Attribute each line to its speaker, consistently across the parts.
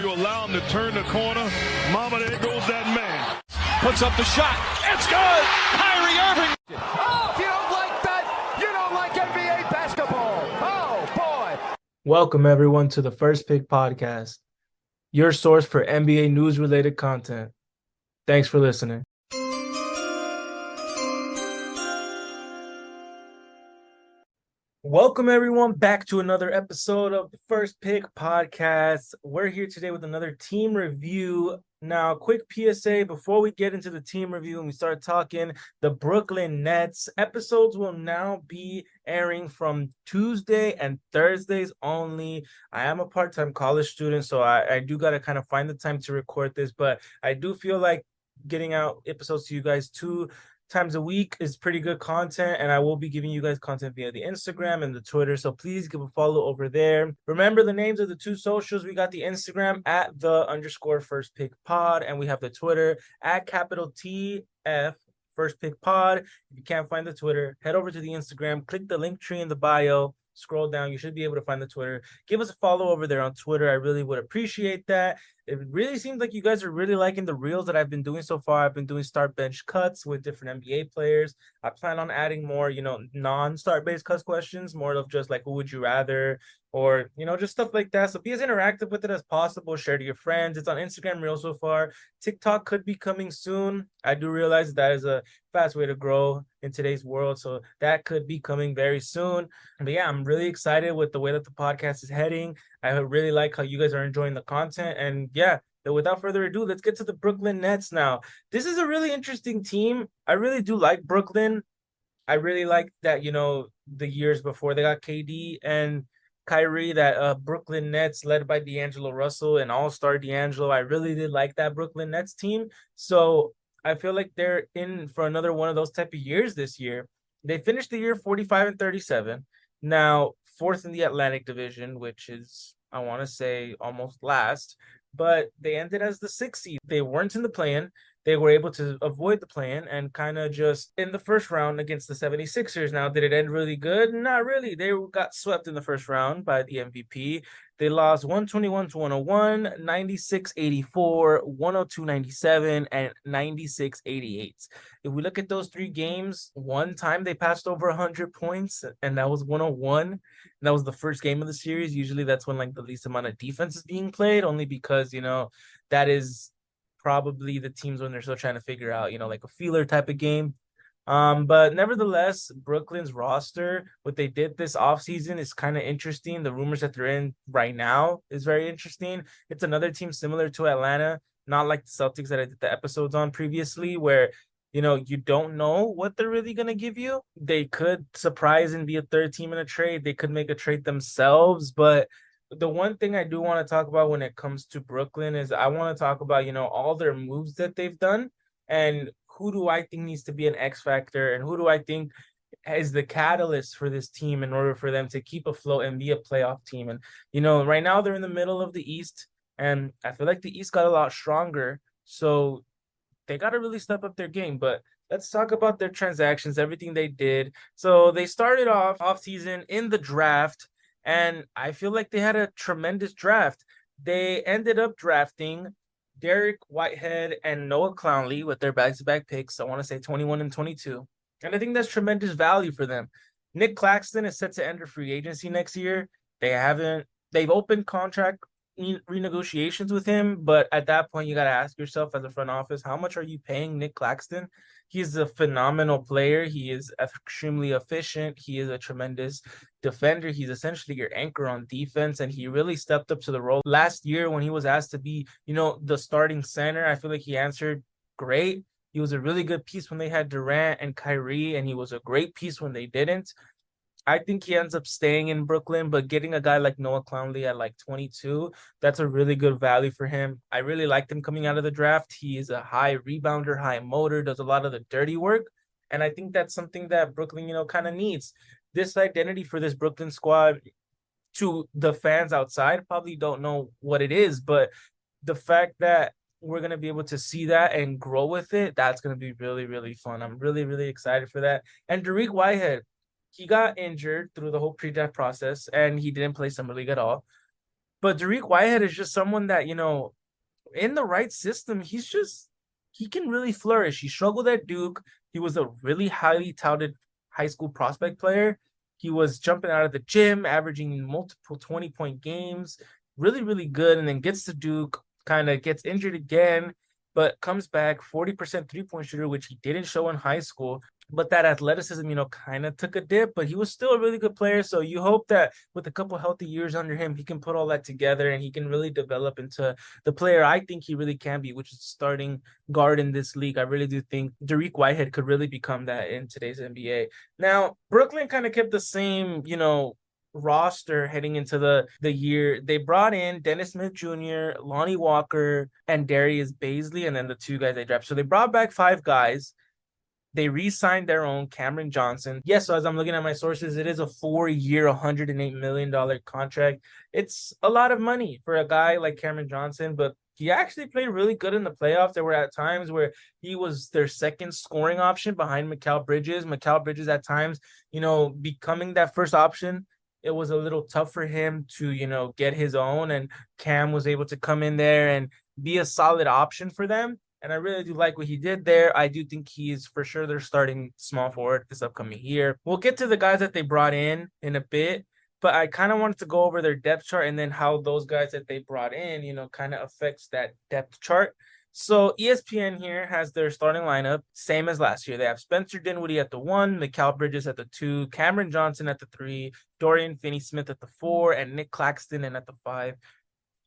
Speaker 1: You allow him to turn the corner. Mama, there goes that man.
Speaker 2: Puts up the shot. It's good. Kyrie Irving.
Speaker 3: Oh, if you don't like that, you don't like NBA basketball. Oh, boy.
Speaker 4: Welcome, everyone, to the First Pick Podcast, your source for NBA news-related content. Thanks for listening. Welcome, everyone, back to another episode of the First Pick Podcast. We're here today with another team review. Now, quick PSA before we get into the team review and we start talking the Brooklyn Nets. Episodes will now be airing from Tuesday and Thursdays only. I am a part-time college student, so I do got to kind of find the time to record this, but I do feel like getting out episodes to you guys 2 times a week is pretty good content, and I will be giving you guys content via the Instagram and the Twitter, so please give a follow over there. Remember the names of the 2 socials. We got the Instagram at @the_first_pick_pod, and we have the Twitter at @TF First Pick Pod. If you can't find the Twitter, head over to the Instagram, click the link tree in the bio, scroll down, you should be able to find the Twitter. Give us a follow over there on Twitter. I really would appreciate that. It really seems like you guys are really liking the reels that I've been doing so far. I've been doing start bench cuts with different NBA players. I plan on adding more, non-start based cuts questions, more of just like who would you rather, or, just stuff like that. So be as interactive with it as possible. Share to your friends. It's on Instagram Reels so far. TikTok could be coming soon. I do realize that is a fast way to grow in today's world. So that could be coming very soon. But yeah, I'm really excited with the way that the podcast is heading. I really like how you guys are enjoying the content. And yeah, without further ado, let's get to the Brooklyn Nets now. This is a really interesting team. I really do like Brooklyn. I really like that, the years before they got KD and Kyrie, that Brooklyn Nets led by D'Angelo Russell and all-star D'Angelo. I really did like that Brooklyn Nets team. So I feel like they're in for another one of those type of years this year. They finished the year 45-37. Now, 4th in the Atlantic Division, which is, I want to say, almost last. But they ended as the 6th seed. They weren't in the play-in. They were able to avoid the play-in and kind of just in the first round against the 76ers. Now, did it end really good? Not really. They got swept in the first round by the MVP. They lost 121-101, 96-84, 102-97, and 96-88. If we look at those 3 games, one time they passed over 100 points, and that was 101. And that was the first game of the series. Usually that's when the least amount of defense is being played, only because, that is probably the teams when they're still trying to figure out, like a feeler type of game. But nevertheless, Brooklyn's roster, what they did this offseason is kind of interesting. The rumors that they're in right now is very interesting. It's another team similar to Atlanta, not like the Celtics that I did the episodes on previously, where, you don't know what they're really going to give you. They could surprise and be a third team in a trade. They could make a trade themselves, but the one thing I do want to talk about when it comes to Brooklyn is I want to talk about, all their moves that they've done and who do I think needs to be an X factor and who do I think is the catalyst for this team in order for them to keep afloat and be a playoff team. And, right now they're in the middle of the East, and I feel like the East got a lot stronger. So they got to really step up their game. But let's talk about their transactions, everything they did. So they started off season in the draft, and I feel like they had a tremendous draft. They ended up drafting Derek Whitehead and Noah Clowney with their back-to-back picks. I want to say 21 and 22. And I think that's tremendous value for them. Nick Claxton is set to enter free agency next year. They've opened contract renegotiations with him, but at that point, you got to ask yourself as a front office, how much are you paying Nick Claxton? He's a phenomenal player. He is extremely efficient. He is a tremendous defender. He's essentially your anchor on defense, and he really stepped up to the role. Last year when he was asked to be, the starting center, I feel like he answered great. He was a really good piece when they had Durant and Kyrie, and he was a great piece when they didn't. I think he ends up staying in Brooklyn, but getting a guy like Noah Clowney at 22, that's a really good value for him. I really liked him coming out of the draft. He is a high rebounder, high motor, does a lot of the dirty work. And I think that's something that Brooklyn, kind of needs. This identity for this Brooklyn squad, to the fans outside, probably don't know what it is, but the fact that we're going to be able to see that and grow with it, that's going to be really, really fun. I'm really, really excited for that. And Derek Whitehead, he got injured through the whole pre-draft process, and he didn't play summer league at all. But Dariq Whitehead is just someone that, in the right system, he can really flourish. He struggled at Duke. He was a really highly touted high school prospect player. He was jumping out of the gym, averaging multiple 20-point games, really, really good. And then gets to Duke, kind of gets injured again, but comes back 40% three-point shooter, which he didn't show in high school. But that athleticism, kind of took a dip, but he was still a really good player. So you hope that with a couple healthy years under him, he can put all that together and he can really develop into the player I think he really can be, which is starting guard in this league. I really do think Dariq Whitehead could really become that in today's NBA. Now, Brooklyn kind of kept the same, roster heading into the year. They brought in Dennis Smith Jr., Lonnie Walker, and Darius Baisley, and then the two guys they drafted. So they brought back 5 guys. They re-signed their own Cameron Johnson. Yes, so as I'm looking at my sources, it is a 4-year, $108 million contract. It's a lot of money for a guy like Cameron Johnson, but he actually played really good in the playoffs. There were at times where he was their second scoring option behind Mikal Bridges. Mikal Bridges at times, becoming that first option, it was a little tough for him to, get his own. And Cam was able to come in there and be a solid option for them. And I really do like what he did there. I do think he's for sure their starting small forward this upcoming year. We'll get to the guys that they brought in a bit, but I kind of wanted to go over their depth chart and then how those guys that they brought in, kind of affects that depth chart. So ESPN here has their starting lineup, same as last year. They have Spencer Dinwiddie at the 1, Mikal Bridges at the 2, Cameron Johnson at the 3, Dorian Finney-Smith at the 4, and Nick Claxton in at the 5.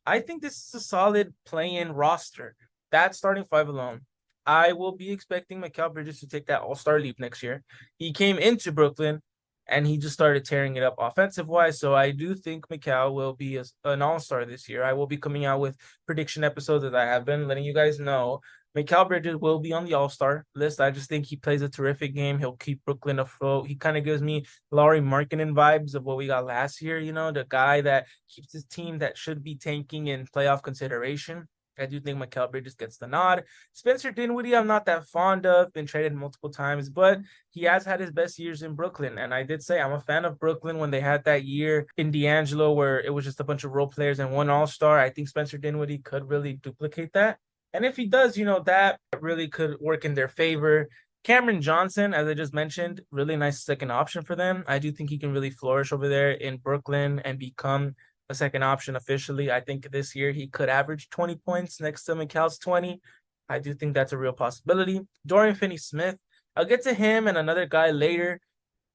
Speaker 4: I think this is a solid play-in roster. That starting 5 alone. I will be expecting Mikal Bridges to take that all-star leap next year. He came into Brooklyn, and he just started tearing it up offensive-wise, so I do think Mikal will be an all-star this year. I will be coming out with prediction episodes that I have been letting you guys know. Mikal Bridges will be on the all-star list. I just think he plays a terrific game. He'll keep Brooklyn afloat. He kind of gives me Lauri Markkanen vibes of what we got last year, the guy that keeps his team that should be tanking in playoff consideration. I do think Mikal Bridges gets the nod. Spencer Dinwiddie, I'm not that fond of, been traded multiple times, but he has had his best years in Brooklyn. And I did say I'm a fan of Brooklyn when they had that year in D'Angelo where it was just a bunch of role players and one all-star. I think Spencer Dinwiddie could really duplicate that. And if he does, that really could work in their favor. Cameron Johnson, as I just mentioned, really nice second option for them. I do think he can really flourish over there in Brooklyn and become a second option officially. I think this year he could average 20 points next to Mikal's 20. I do think that's a real possibility. Dorian Finney-Smith, I'll get to him and another guy later.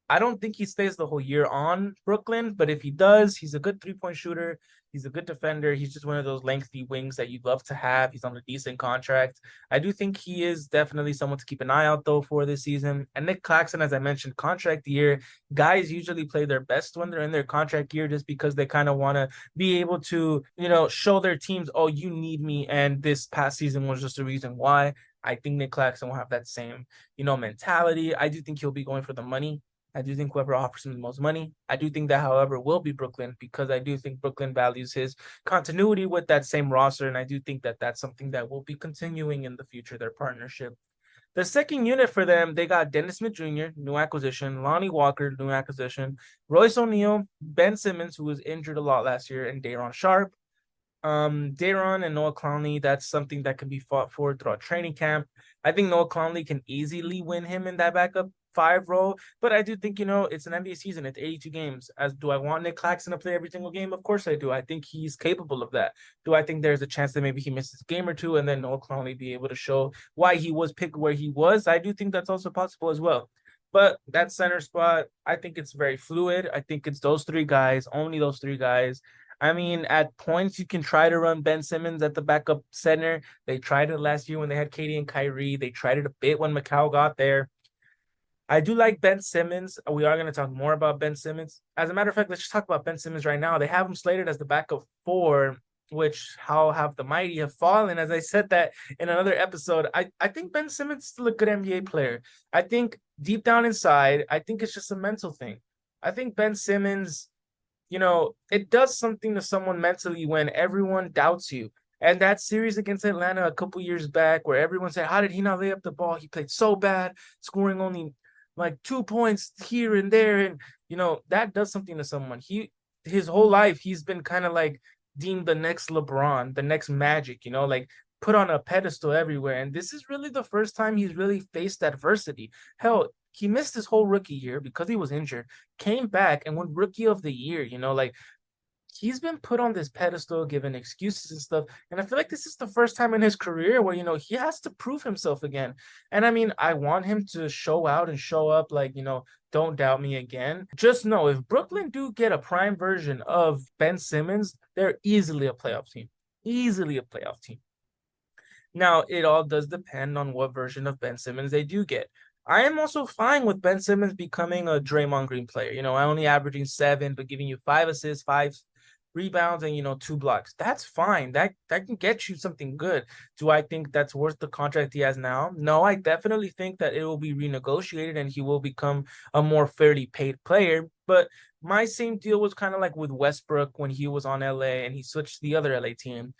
Speaker 4: I don't think he stays the whole year on Brooklyn, but if he does, he's a good three-point shooter. He's a good defender. He's just one of those lengthy wings that you'd love to have. He's on a decent contract. I do think he is definitely someone to keep an eye out, though, for this season. And Nick Claxton, as I mentioned, contract year. Guys usually play their best when they're in their contract year just because they kind of want to be able to, show their teams, oh, you need me. And this past season was just the reason why. I think Nick Claxton will have that same, mentality. I do think he'll be going for the money. I do think whoever offers him the most money. I do think that, however, will be Brooklyn because I do think Brooklyn values his continuity with that same roster. And I do think that that's something that will be continuing in the future, their partnership. The second unit for them, they got Dennis Smith Jr., new acquisition, Lonnie Walker, new acquisition, Royce O'Neal, Ben Simmons, who was injured a lot last year, and Day'Ron Sharpe. Day'Ron and Noah Clowney, that's something that can be fought for throughout training camp. I think Noah Clowney can easily win him in that backup 5 role, but I do think, it's an NBA season. It's 82 games. As do I want Nick Claxton to play every single game? Of course I do. I think he's capable of that. Do I think there's a chance that maybe he misses a game or two and then Noah Clowney be able to show why he was picked where he was? I do think that's also possible as well. But that center spot, I think it's very fluid. I think it's those 3 guys, only those 3 guys. I mean, at points, you can try to run Ben Simmons at the backup center. They tried it last year when they had KD and Kyrie. They tried it a bit when Mikal got there. I do like Ben Simmons. We are going to talk more about Ben Simmons. As a matter of fact, let's just talk about Ben Simmons right now. They have him slated as the backup 4, which how have the mighty have fallen. As I said that in another episode, I think Ben Simmons is still a good NBA player. I think deep down inside, I think it's just a mental thing. I think Ben Simmons, it does something to someone mentally when everyone doubts you. And that series against Atlanta a couple years back where everyone said, how did he not lay up the ball? He played so bad, scoring only like 2 points here and there. And, that does something to someone. His whole life, he's been kind of like deemed the next LeBron, the next Magic, like put on a pedestal everywhere. And this is really the first time he's really faced adversity. Hell, he missed his whole rookie year because he was injured, came back and won Rookie of the Year. Like he's been put on this pedestal, given excuses and stuff. And I feel like this is the first time in his career where, he has to prove himself again. And I mean, I want him to show out and show up like, don't doubt me again. Just know if Brooklyn do get a prime version of Ben Simmons, they're easily a playoff team. Easily a playoff team. Now, it all does depend on what version of Ben Simmons they do get. I am also fine with Ben Simmons becoming a Draymond Green player. I only averaging 7, but giving you 5 assists, 5 rebounds, and 2 blocks. That's fine. That can get you something good. Do I think that's worth the contract he has now? No, I definitely think that it will be renegotiated and he will become a more fairly paid player. But my same deal was kind of like with Westbrook when he was on LA and he switched to the other LA team.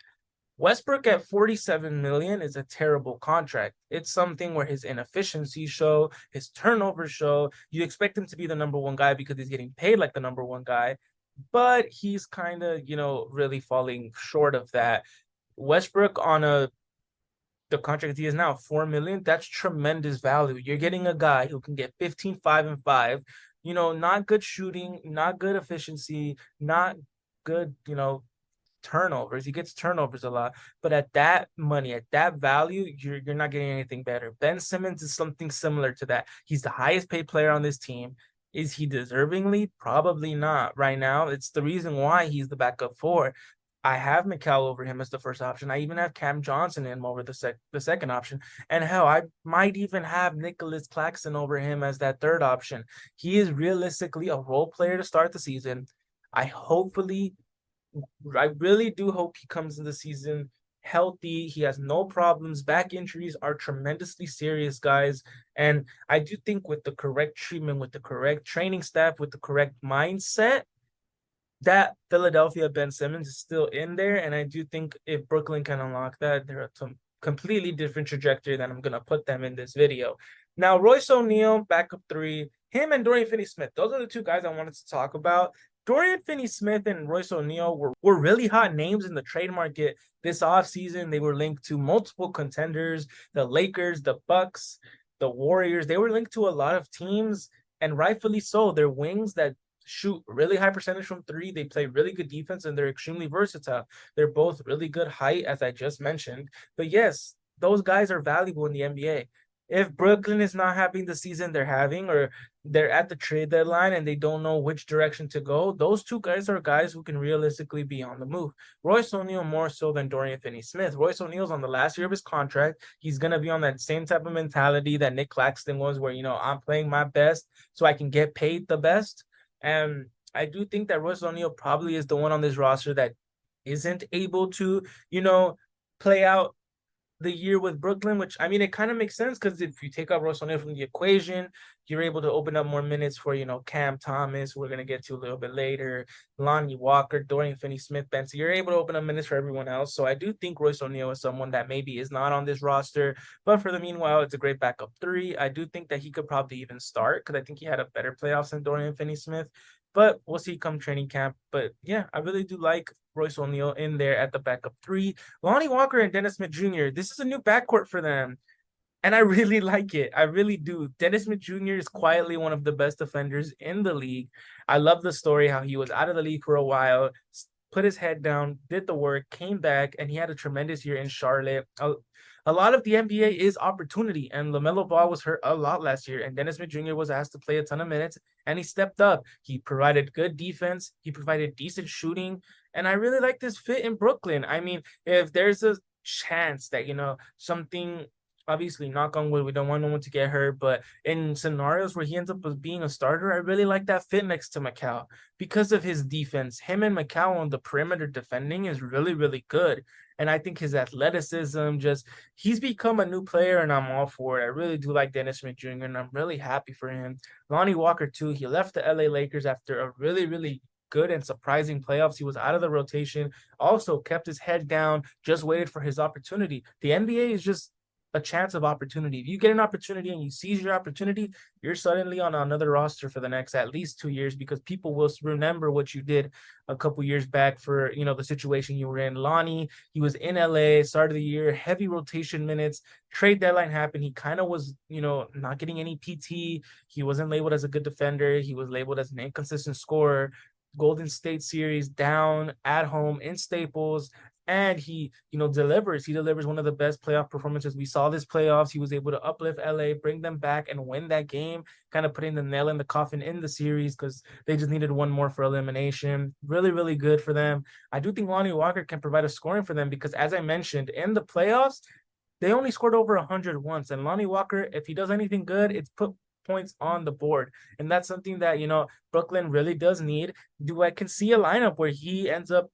Speaker 4: Westbrook at $47 million is a terrible contract. It's something where his inefficiencies show, his turnovers show. You expect him to be the number one guy because he's getting paid like the number one guy, but he's kind of, really falling short of that. Westbrook on the contract he is now, $4 million, that's tremendous value. You're getting a guy who can get 15, 5, and 5, not good shooting, not good efficiency, not good, turnovers. He gets turnovers a lot, but at that money, at that value, you're not getting anything better. Ben Simmons is something similar to that. He's the highest paid player on this team. Is he deservingly? Probably not right now. It's the reason why he's the backup 4. I have Mikal over him as the first option. I even have Cam Johnson in over the second option. And hell, I might even have Nicholas Claxton over him as that third option. He is realistically a role player to start the season. I really do hope he comes in the season healthy. He has no problems. Back injuries are tremendously serious, guys. And I do think with the correct treatment, with the correct training staff, with the correct mindset, that Philadelphia Ben Simmons is still in there. And I do think if Brooklyn can unlock that, they're a completely different trajectory than I'm going to put them in this video. Now, Royce O'Neal, backup 3, him and Dorian Finney-Smith, those are the 2 guys I wanted to talk about. Dorian Finney-Smith and Royce O'Neal were really hot names in the trade market this offseason. They were linked to multiple contenders, the Lakers, the Bucks, the Warriors. They were linked to a lot of teams, and rightfully so. They're wings that shoot really high percentage from 3. They play really good defense, and they're extremely versatile. They're both really good height, as I just mentioned. But yes, those guys are valuable in the NBA. If Brooklyn is not having the season they're having, or they're at the trade deadline and they don't know which direction to go, those 2 guys are guys who can realistically be on the move. Royce O'Neal more so than Dorian Finney-Smith. Royce O'Neal's on the last year of his contract. He's going to be on that same type of mentality that Nick Claxton was, where, I'm playing my best so I can get paid the best. And I do think that Royce O'Neal probably is the one on this roster that isn't able to, play out the year with Brooklyn, which, I mean, it kind of makes sense because if you take out Royce O'Neal from the equation, you're able to open up more minutes for, Cam Thomas, who we're going to get to a little bit later, Lonnie Walker, Dorian Finney-Smith, Ben. So you're able to open up minutes for everyone else. So I do think Royce O'Neal is someone that maybe is not on this roster, but for the meanwhile, it's a great backup 3. I do think that he could probably even start because I think he had a better playoffs than Dorian Finney-Smith, but we'll see come training camp. But yeah, I really do like Royce O'Neal in there at the backup 3. Lonnie Walker and Dennis Smith Jr., this is a new backcourt for them, and I really like it. I really do. Dennis Smith Jr. is quietly one of the best defenders in the league. I love the story how he was out of the league for a while, put his head down, did the work, came back, and he had a tremendous year in Charlotte. A lot of the NBA is opportunity, and LaMelo Ball was hurt a lot last year, and Dennis Smith Jr. was asked to play a ton of minutes, and he stepped up. He provided good defense. He provided decent shooting, and I really like this fit in Brooklyn. I mean, if there's a chance that, something, obviously, knock on wood, we don't want no one to get hurt, but in scenarios where he ends up as being a starter, I really like that fit next to Mikal because of his defense. Him and Mikal on the perimeter defending is really, really good. And I think his athleticism, he's become a new player, and I'm all for it. I really do like Dennis Smith Jr., and I'm really happy for him. Lonnie Walker, too, he left the LA Lakers after a really, really good and surprising playoffs. He was out of the rotation, also kept his head down, just waited for his opportunity. The NBA is a chance of opportunity. If you get an opportunity and you seize your opportunity, you're suddenly on another roster for the next at least 2 years, because people will remember what you did a couple years back for, the situation you were in. Lonnie, he was in LA, start of the year, heavy rotation minutes, trade deadline happened. He kind of was, not getting any PT. He wasn't labeled as a good defender. He was labeled as an inconsistent scorer. Golden State series down at home in Staples, and he delivers. He delivers one of the best playoff performances we saw this playoffs. He was able to uplift LA, bring them back, and win that game, kind of putting the nail in the coffin in the series, because they just needed one more for elimination. Really, really good for them. I do think Lonnie Walker can provide a scoring for them, because as I mentioned, in the playoffs, they only scored over 100 once, and Lonnie Walker, if he does anything good, it's put points on the board, and that's something that Brooklyn really does need. I can see a lineup where he ends up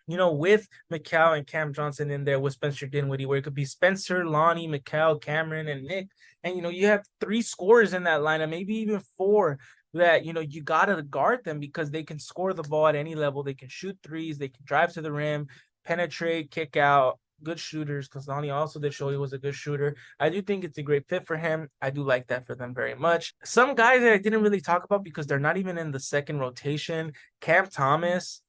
Speaker 4: with Mikal and Cam Johnson in there with Spencer Dinwiddie, where it could be Spencer, Lonnie, Mikal, Cameron, and Nick. And, you have 3 scorers in that lineup, maybe even 4, that, you got to guard them, because they can score the ball at any level. They can shoot threes. They can drive to the rim, penetrate, kick out. Good shooters, because Lonnie also did show he was a good shooter. I do think it's a great fit for him. I do like that for them very much. Some guys that I didn't really talk about because they're not even in the second rotation: Cam Thomas,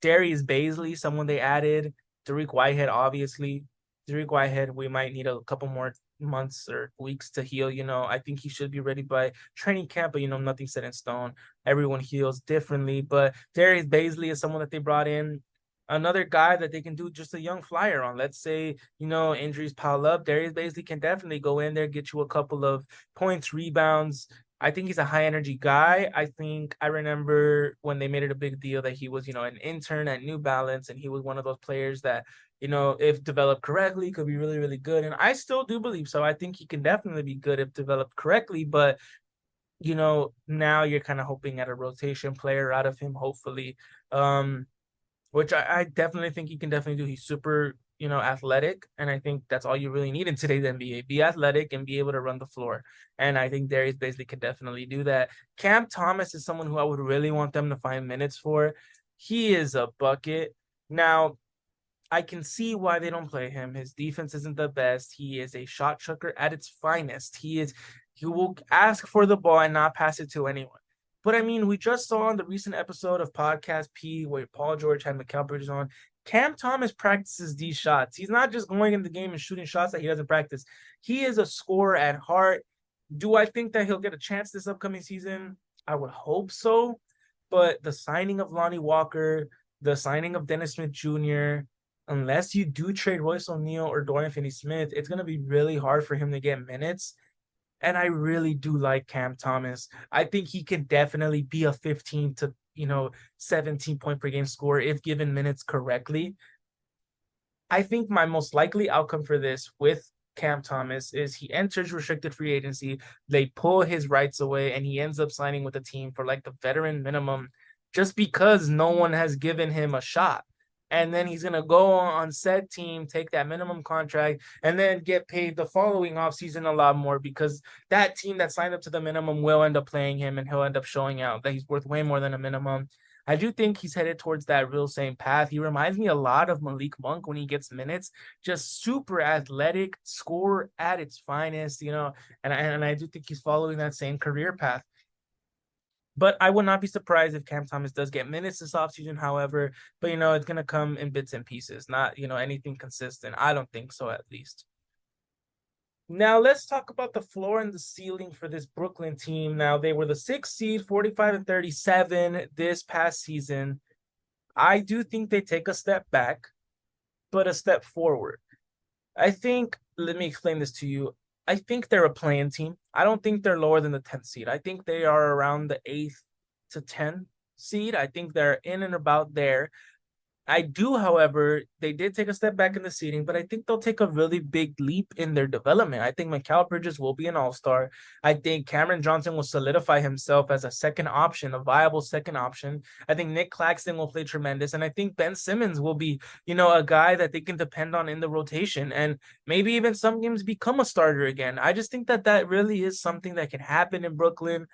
Speaker 4: Darius Bazley, someone they added, Dariq Whitehead, obviously. Dariq Whitehead, we might need a couple more months or weeks to heal. I think he should be ready by training camp, but nothing's set in stone. Everyone heals differently. But Darius Bazley is someone that they brought in. Another guy that they can do just a young flyer on. Let's say, injuries pile up. Darius Bazley can definitely go in there, get you a couple of points, rebounds. I think he's a high energy guy. I remember when they made it a big deal that he was, an intern at New Balance, and he was one of those players that, if developed correctly, could be really, really good. And I still do believe so. I think he can definitely be good if developed correctly, but now you're kind of hoping at a rotation player out of him, hopefully. Which I definitely think he can definitely do. He's super, athletic, and I think that's all you really need in today's NBA. Be athletic and be able to run the floor. And I think Darius Bazley can definitely do that. Cam Thomas is someone who I would really want them to find minutes for. He is a bucket. Now, I can see why they don't play him. His defense isn't the best. He is a shot chucker at its finest. He will ask for the ball and not pass it to anyone. But I mean, we just saw on the recent episode of Podcast P where Paul George had Mikal Bridges on, Cam Thomas practices these shots. He's not just going in the game and shooting shots that he doesn't practice. He is a scorer at heart. Do I think that he'll get a chance this upcoming season? I would hope so. But the signing of Lonnie Walker, the signing of Dennis Smith Jr., unless you do trade Royce O'Neal or Dorian Finney-Smith, it's going to be really hard for him to get minutes. And I really do like Cam Thomas. I think he can definitely be a 15 to 17 point per game scorer if given minutes correctly. I think my most likely outcome for this with Cam Thomas is he enters restricted free agency, they pull his rights away, and he ends up signing with the team for like the veteran minimum just because no one has given him a shot. And then he's going to go on said team, take that minimum contract, and then get paid the following offseason a lot more, because that team that signed up to the minimum will end up playing him, and he'll end up showing out that he's worth way more than a minimum. I do think he's headed towards that real same path. He reminds me a lot of Malik Monk when he gets minutes, just super athletic, scorer at its finest, and I do think he's following that same career path. But I would not be surprised if Cam Thomas does get minutes this offseason, however. But, it's going to come in bits and pieces, not, anything consistent. I don't think so, at least. Now, let's talk about the floor and the ceiling for this Brooklyn team. Now, they were the 6th seed, 45-37 this past season. I do think they take a step back, but a step forward. I think, let me explain this to you. I think they're a play-in team. I don't think they're lower than the 10th seed. I think they are around the 8th to 10th seed. I think they're in and about there. I do, however, they did take a step back in the seeding, but I think they'll take a really big leap in their development. I think Mikal Bridges will be an all-star. I think Cameron Johnson will solidify himself as a second option, a viable second option. I think Nick Claxton will play tremendous. And I think Ben Simmons will be, a guy that they can depend on in the rotation, and maybe even some games become a starter again. I just think that really is something that can happen in Brooklyn.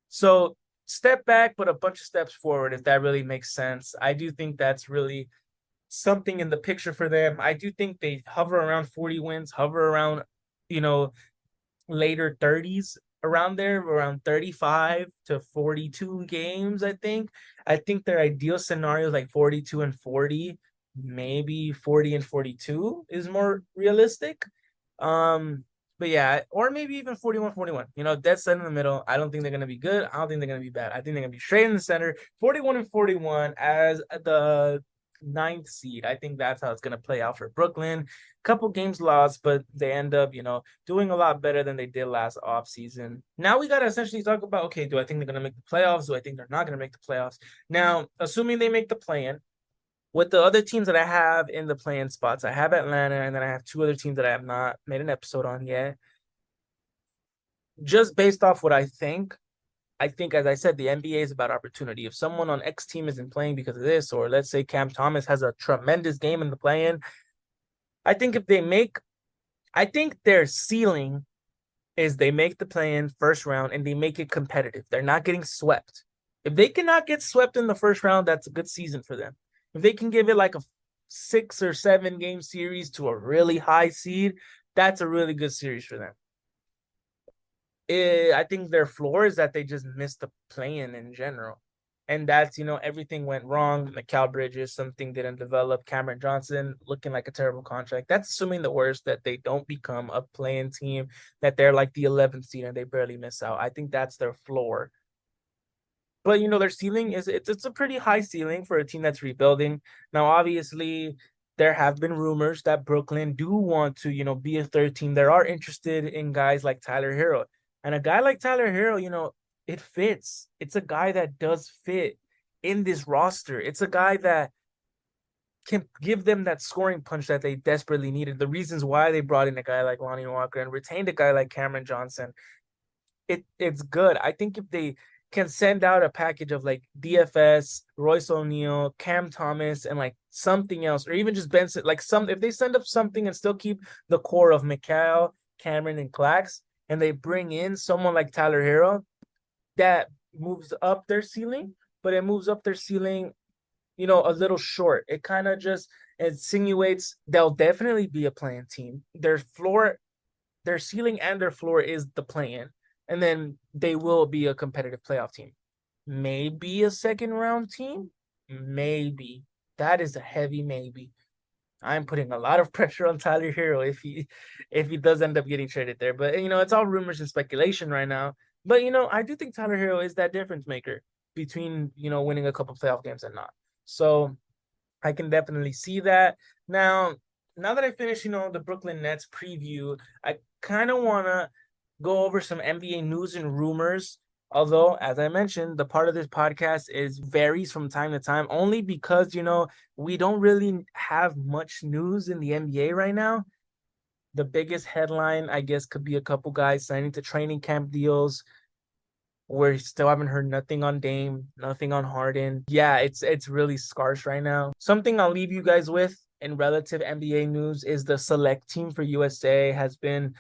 Speaker 4: So step back, but a bunch of steps forward, if that really makes sense. I do think that's really something in the picture for them. I do think they hover around 40 wins, hover around, later 30s, around there, around 35 to 42 games, I think. I think their ideal scenario is like 42 and 40, maybe 40 and 42 is more realistic. But yeah, or maybe even 41-41. Dead set in the middle. I don't think they're gonna be good. I don't think they're gonna be bad. I think they're gonna be straight in the center. 41 and 41 as the ninth seed. I think that's how it's gonna play out for Brooklyn. Couple games lost, but they end up, doing a lot better than they did last offseason. Now we gotta essentially talk about, okay, do I think they're gonna make the playoffs? Do I think they're not gonna make the playoffs? Now, assuming they make the play-in, with the other teams that I have in the play-in spots, I have Atlanta, and then I have two other teams that I have not made an episode on yet. Just based off what I think, as I said, the NBA is about opportunity. If someone on X team isn't playing because of this, or let's say Cam Thomas has a tremendous game in the play-in, I think their ceiling is they make the play-in first round and they make it competitive. They're not getting swept. If they cannot get swept in the first round, that's a good season for them. If they can give it like a 6 or 7 game series to a really high seed, that's a really good series for them. I think their floor is that they just missed the play-in in general. And that's, everything went wrong. Mikal Bridges, something didn't develop. Cameron Johnson looking like a terrible contract. That's assuming the worst, that they don't become a play-in team, that they're like the 11th seed and they barely miss out. I think that's their floor. But, their ceiling it's a pretty high ceiling for a team that's rebuilding. Now, obviously, there have been rumors that Brooklyn do want to, be a third team. They are interested in guys like Tyler Herro. And a guy like Tyler Herro, it fits. It's a guy that does fit in this roster. It's a guy that can give them that scoring punch that they desperately needed. The reasons why they brought in a guy like Lonnie Walker and retained a guy like Cameron Johnson, it's good. I think if they can send out a package of like DFS, Royce O'Neal, Cam Thomas, and like something else, or even just Benson, if they send up something and still keep the core of Mikal, Cameron, and Clax, and they bring in someone like Tyler Herro, that moves up their ceiling, but it moves up their ceiling, a little short. It kind of just insinuates they'll definitely be a play-in team. Their ceiling and their floor is the play-in. And then they will be a competitive playoff team. Maybe a second round team? Maybe. That is a heavy maybe. I'm putting a lot of pressure on Tyler Herro if he does end up getting traded there. But, it's all rumors and speculation right now. But, I do think Tyler Herro is that difference maker between, winning a couple playoff games and not. So I can definitely see that. Now that I finished, the Brooklyn Nets preview, I kind of want to go over some NBA news and rumors. Although, as I mentioned, the part of this podcast varies from time to time, only because, we don't really have much news in the NBA right now. The biggest headline, I guess, could be a couple guys signing to training camp deals. We still haven't heard nothing on Dame, nothing on Harden. Yeah, it's really scarce right now. Something I'll leave you guys with in relative NBA news is the select team for USA has been,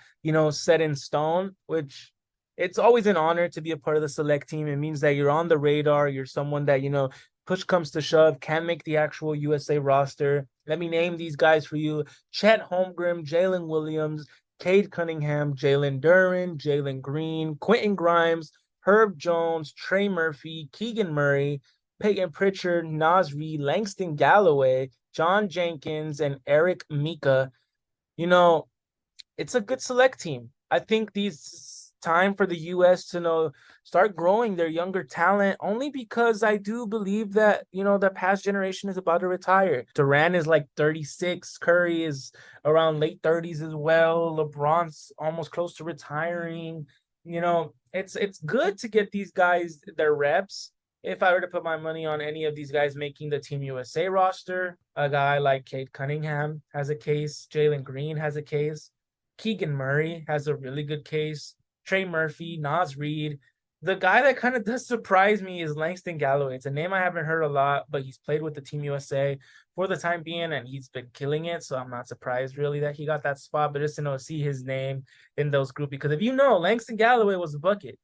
Speaker 4: set in stone, which it's always an honor to be a part of the select team. It means that you're on the radar. You're someone that, push comes to shove, can make the actual USA roster. Let me name these guys for you. Chet Holmgren, Jalen Williams, Cade Cunningham, Jalen Duren, Jalen Green, Quentin Grimes, Herb Jones, Trey Murphy, Keegan Murray, Peyton Pritchard, Naz Reid, Langston Galloway, John Jenkins, and Eric Mika. It's a good select team. I think it's time for the U.S. to start growing their younger talent, only because I do believe that, the past generation is about to retire. Durant is like 36. Curry is around late 30s as well. LeBron's almost close to retiring. It's good to get these guys their reps. If I were to put my money on any of these guys making the Team USA roster, a guy like Cade Cunningham has a case. Jalen Green has a case. Keegan Murray has a really good case. Trey Murphy, Naz Reid. The guy that kind of does surprise me is Langston Galloway. It's a name I haven't heard a lot, but he's played with the Team USA for the time being, and he's been killing it. So I'm not surprised really that he got that spot, but just to see his name in those groups, because if Langston Galloway was a bucket.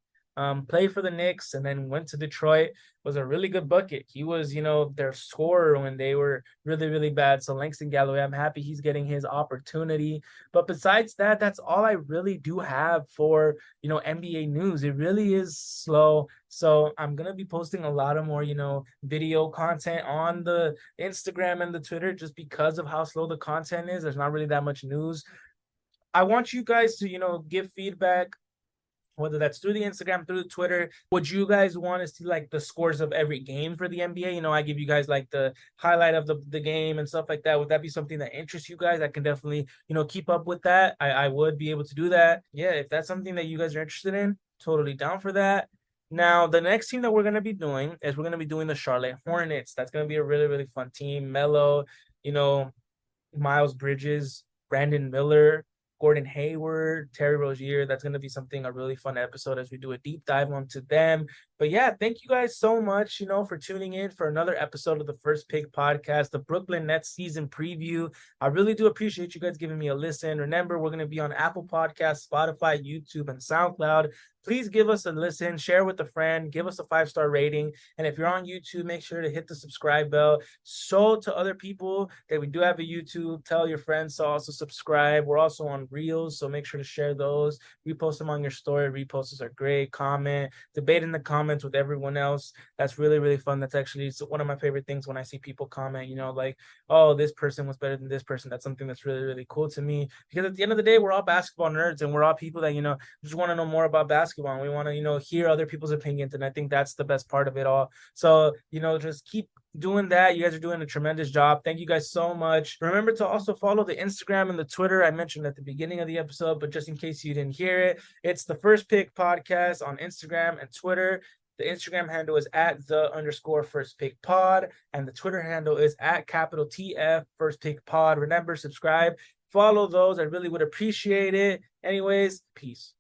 Speaker 4: played for the Knicks and then went to Detroit. Was a really good bucket. He was, their scorer when they were really, really bad. So Langston Galloway, I'm happy he's getting his opportunity. But besides that, that's all I really do have for, NBA news. It really is slow. So I'm going to be posting a lot of more, video content on the Instagram and the Twitter just because of how slow the content is. There's not really that much news. I want you guys to, give feedback, whether that's through the Instagram, through the Twitter. Would you guys want to see like the scores of every game for the NBA? I give you guys like the highlight of the game and stuff like that. Would that be something that interests you guys? I can definitely, keep up with that. I would be able to do that. Yeah, if that's something that you guys are interested in, totally down for that. Now, the next team that we're going to be doing is we're going to be doing the Charlotte Hornets. That's going to be a really, really fun team. Melo, Miles Bridges, Brandon Miller, Gordon Hayward, Terry Rozier. That's going to be a really fun episode as we do a deep dive onto them. But yeah, thank you guys so much, for tuning in for another episode of the First Pick Podcast, the Brooklyn Nets season preview. I really do appreciate you guys giving me a listen. Remember, we're going to be on Apple Podcasts, Spotify, YouTube, and SoundCloud. Please give us a listen, share with a friend, give us a 5-star rating. And if you're on YouTube, make sure to hit the subscribe bell. Show to other people that we do have a YouTube. Tell your friends to also subscribe. We're also on Reels, so make sure to share those. Repost them on your story. Reposts are great. Comment, debate in the comments with everyone else. That's really, really fun. That's actually one of my favorite things when I see people comment, like, oh, this person was better than this person. That's something that's really, really cool to me. Because at the end of the day, we're all basketball nerds and we're all people that, just want to know more about basketball. We want to, hear other people's opinions. And I think that's the best part of it all. So, just keep doing that. You guys are doing a tremendous job. Thank you guys so much. Remember to also follow the Instagram and the Twitter I mentioned at the beginning of the episode, but just in case you didn't hear it, it's the First Pick Podcast on Instagram and Twitter. The Instagram handle is @the_first_pick_pod, and the Twitter handle is @TF First Pick Pod. Remember, subscribe, follow those. I really would appreciate it. Anyways, peace.